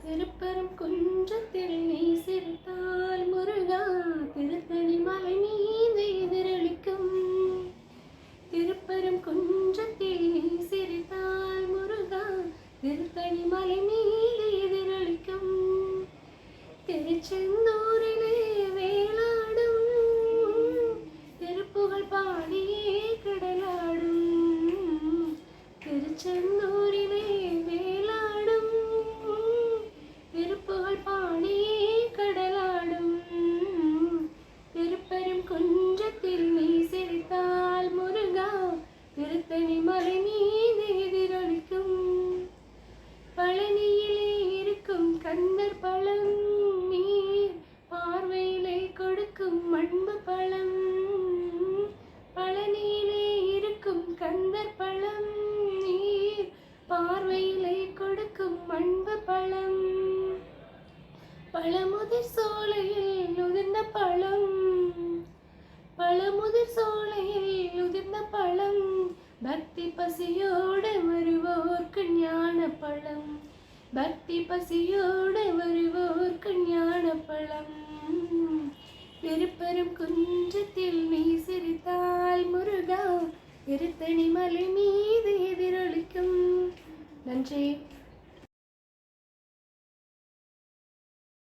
திருப்பரம் குன்றத்தில் நீ சிரித்தால் முருகா திருத்தணி மலை மீது எதிரொலிக்கும். திருப்பரம் குன்றத்தில் நீ சிரித்தால் முருகா திருத்தணி மலை மீது எதிரொலிக்கும். திருச்செந்தூரிலே வேளாடும் திருப்புகழ் பாடியே கடலாடும். திருச்செந்தூரிலே வேளாடும் திருப்புகழ் பாடியே கடலாடும். திருப்பெரும் குன்றத்தில் நீ சிரித்தால் முருகா திருத்தணி மலை மீது எதிரொலிக்கும். பழனியிலே இருக்கும் கந்தர் பழம் நீர் பார்வையிலே கொடுக்கும் அன்பு பழம். பழனியிலே இருக்கும் கந்தர் பழம் நீர் பார்வையிலே கொடுக்கும் அன்பு பழம். பழமுதிர் சோலையில் உதிர்ந்த பழம், பழமுதிர் சோலையில் உதிர்ந்த பழம். பக்தி பசியோடு வருவோர்க்கு ஞான பழம், பக்தி பசியோடு வருவோர்க்கு ஞான பழம். திருப்பெரும் குன்றத்தில் நீ சிரித்தால் முருகா திருத்தணி மலை மீது எதிரொலிக்கும். நன்றி.